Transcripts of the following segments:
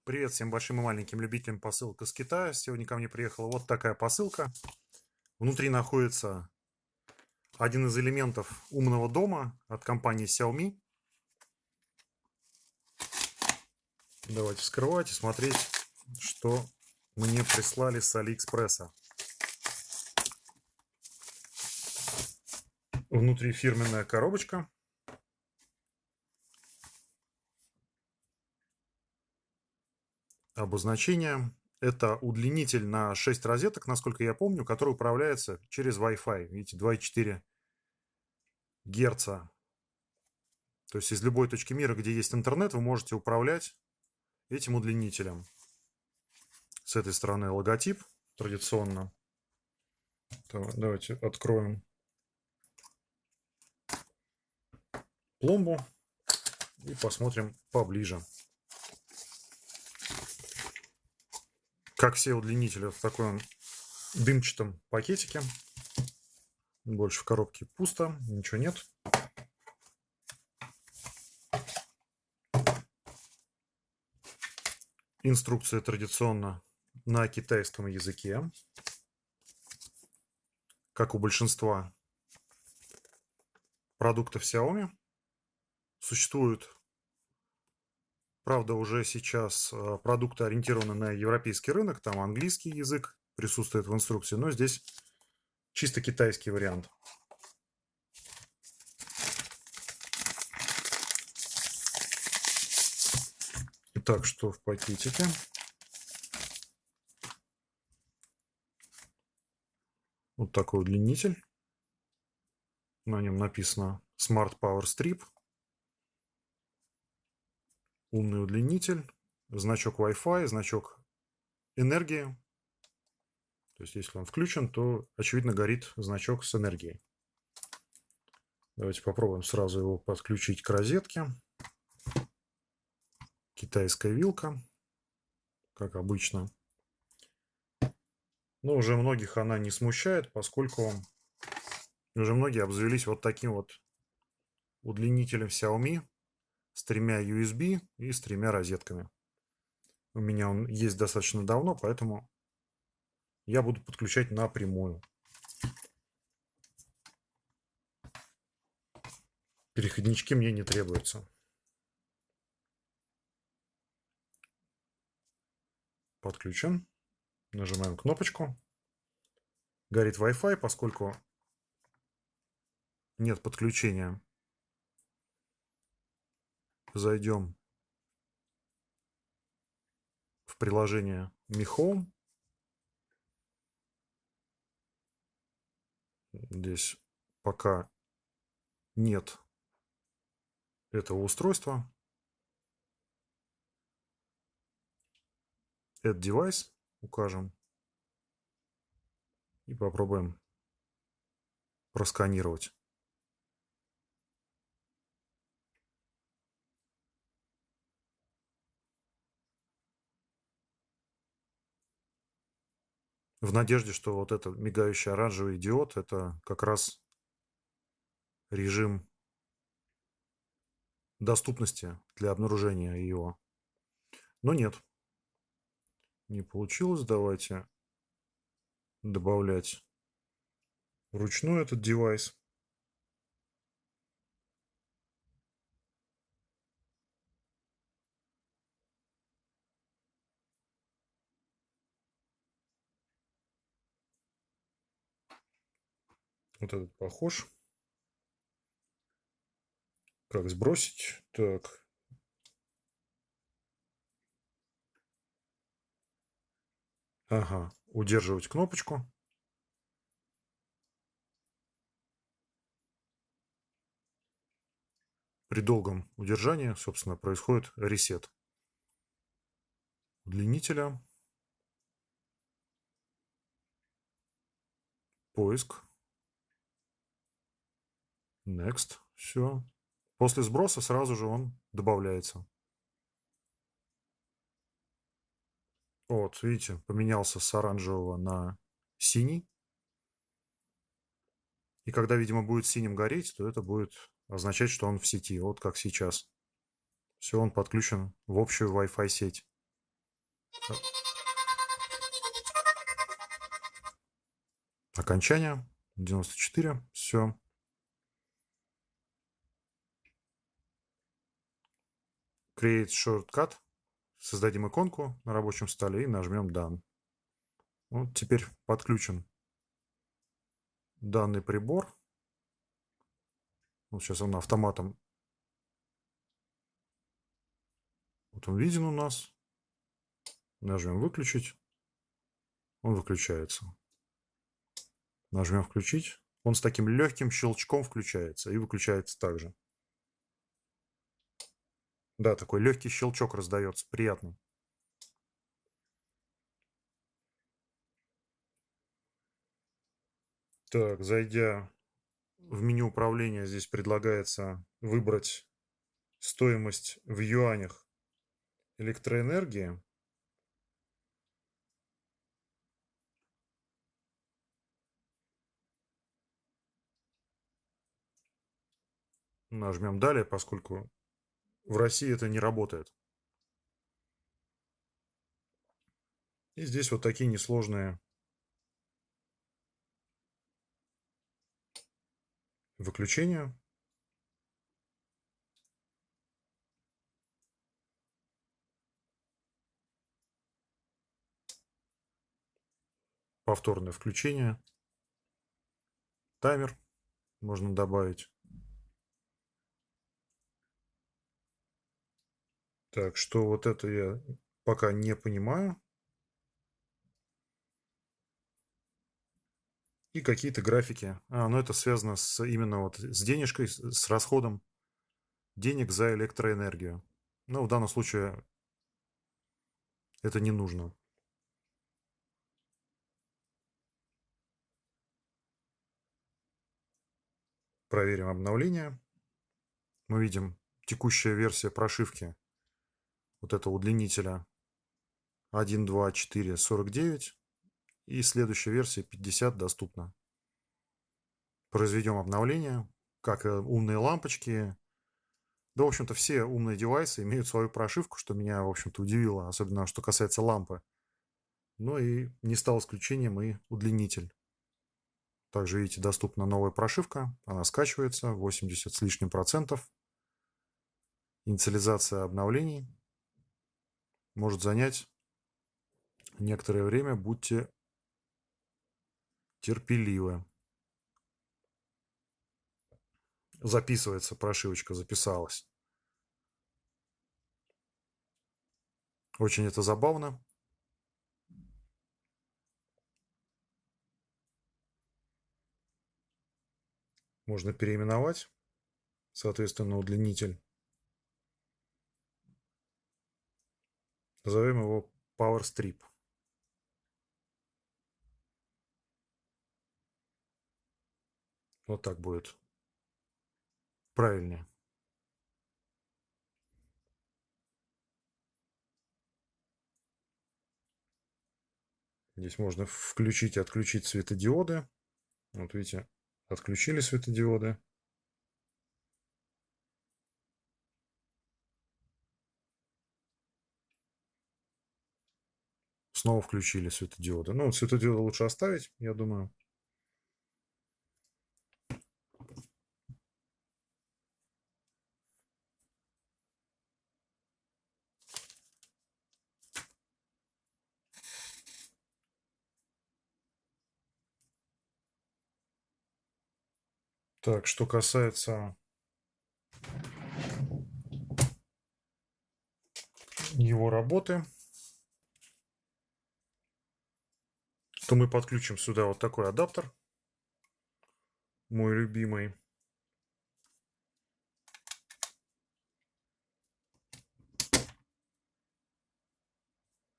Привет всем большим и маленьким любителям посылок из Китая. Сегодня ко мне приехала вот такая посылка. Внутри находится один из элементов умного дома от компании Xiaomi. Давайте вскрывать и смотреть, что мне прислали с Алиэкспресса. Внутри фирменная коробочка. Обозначение. Это удлинитель на 6 розеток, насколько я помню, который управляется через Wi-Fi. Видите, 2,4 Герца. То есть из любой точки мира, где есть интернет, вы можете управлять этим удлинителем. С этой стороны логотип традиционно. Давайте откроем пломбу и посмотрим поближе. Как все удлинители в таком дымчатом пакетике. Больше в коробке пусто, ничего нет. Инструкция традиционно на китайском языке, как у большинства продуктов Xiaomi. Существуют, правда, уже сейчас продукты ориентированы на европейский рынок, там английский язык присутствует в инструкции, но здесь чисто китайский вариант. Итак, что в пакетике? Вот такой удлинитель. На нем написано Smart Power Strip. Умный удлинитель. Значок Wi-Fi, значок энергии. То есть, если он включен, то, очевидно, горит значок с энергией. Давайте попробуем сразу его подключить к розетке. Китайская вилка, как обычно. Но уже многих она не смущает, поскольку уже многие обзавелись вот таким вот удлинителем Xiaomi с 3 USB и с 3 розетками. У меня он есть достаточно давно, поэтому я буду подключать напрямую. Переходнички мне не требуются. Подключен. Нажимаем кнопочку. Горит Wi-Fi, поскольку нет подключения. Зайдем в приложение Mi Home. Здесь пока нет этого устройства. Add Device укажем. И попробуем просканировать. В надежде, что вот этот мигающий оранжевый диод — это как раз режим доступности для обнаружения его. Но нет. Не получилось. Давайте добавлять вручную этот девайс. Вот этот похож. Как сбросить? Так. Ага. Удерживать кнопочку. При долгом удержании, собственно, происходит ресет удлинителя. Поиск. Next. Все. После сброса сразу же он добавляется. Вот, видите, поменялся с оранжевого на синий. И когда, видимо, будет синим гореть, то это будет означать, что он в сети. Вот как сейчас. Все, он подключен в общую Wi-Fi сеть. Окончание 94. Все. Create shortcut. Создадим иконку на рабочем столе и нажмем Done. Вот теперь подключен данный прибор. Вот сейчас он автоматом. Вот он виден у нас. Нажмем выключить. Он выключается. Нажмем включить. Он с таким легким щелчком включается и выключается также. Да, такой легкий щелчок раздается. Приятно. Так, зайдя в меню управления, здесь предлагается выбрать стоимость в юанях электроэнергии. Нажмем далее, поскольку в России это не работает. И здесь вот такие несложные выключения. Повторное включение. Таймер можно добавить. Так, что вот это я пока не понимаю. И какие-то графики. Ну это связано с именно вот с денежкой, с расходом денег за электроэнергию. Но в данном случае это не нужно. Проверим обновление. Мы видим текущая версия прошивки вот этого удлинителя 1.2.4.49. И следующая версия 50 доступна. Произведем обновление, как и умные лампочки. Да, в общем-то, все умные девайсы имеют свою прошивку, что меня, в общем-то, удивило, особенно что касается лампы. Ну и не стал исключением и удлинитель. Также, видите, доступна новая прошивка. Она скачивается, 80 с лишним процентов. Инициализация обновлений может занять некоторое время. Будьте терпеливы. Записывается прошивочка, записалась. Очень это забавно. Можно переименовать, соответственно, удлинитель. Назовем его Power Strip. Вот так будет правильнее. Здесь можно включить и отключить светодиоды. Вот видите, отключили светодиоды. Снова включили светодиоды. Ну, светодиоды лучше оставить, я думаю. Так, что касается его работы, то мы подключим сюда вот такой адаптер, мой любимый.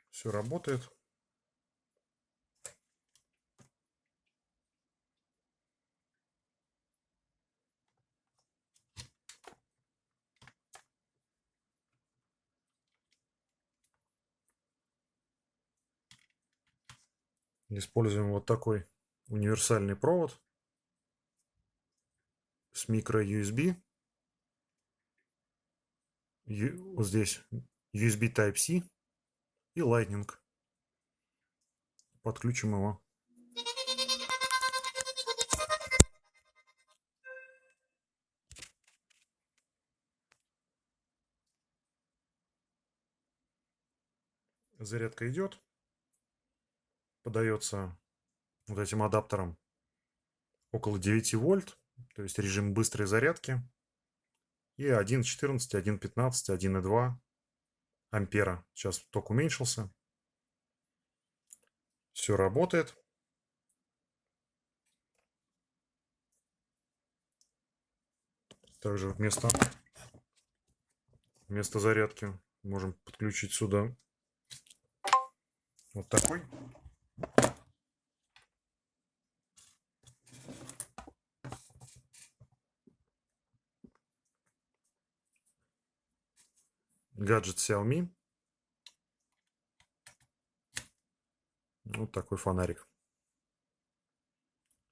Все работает. Используем вот такой универсальный провод с микро USB. Вот здесь USB Type-C. и Lightning. Подключим его. Зарядка идет. Подается вот этим адаптером около 9 вольт, то есть режим быстрой зарядки. И 1,14, 1,15, 1,2 ампера. Сейчас ток уменьшился. Все работает. Также вместо зарядки можем подключить сюда вот такой. Гаджет Xiaomi. Вот такой фонарик.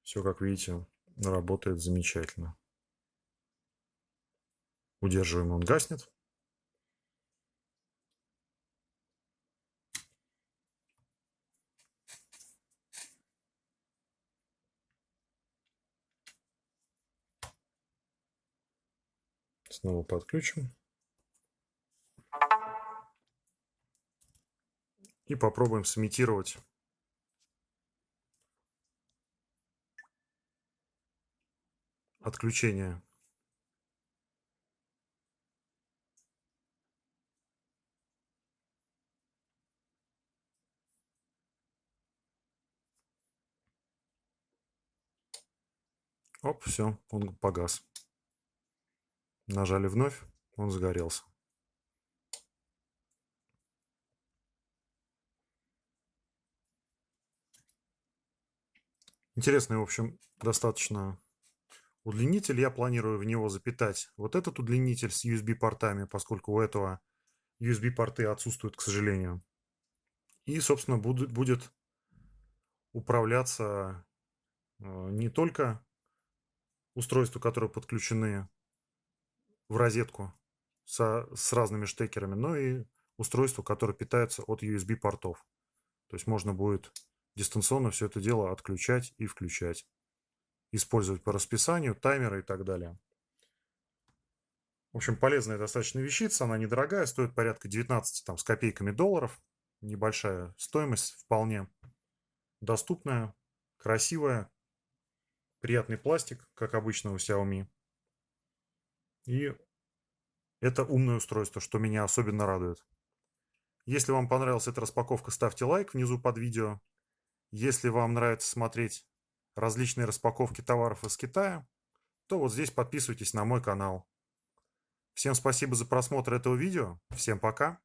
Все, как видите, работает замечательно. Удерживаем, он гаснет. Снова подключим. И попробуем сымитировать отключение. Оп, все, он погас. Нажали вновь, он загорелся. Интересный, в общем, достаточно удлинитель. Я планирую в него запитать вот этот удлинитель с USB-портами, поскольку у этого USB-порты отсутствуют, к сожалению. И, собственно, будет управляться не только устройства, которые подключены в розетку с разными штекерами, но и устройства, которые питаются от USB-портов. То есть можно будет дистанционно все это дело отключать и включать. Использовать по расписанию, таймеры и так далее. В общем, полезная достаточно вещица, она недорогая, стоит порядка 19 там, с копейками долларов. Небольшая стоимость, вполне доступная, красивая, приятный пластик, как обычно у Xiaomi. И это умное устройство, что меня особенно радует. Если вам понравилась эта распаковка, ставьте лайк внизу под видео. Если вам нравится смотреть различные распаковки товаров из Китая, то вот здесь подписывайтесь на мой канал. Всем спасибо за просмотр этого видео. Всем пока.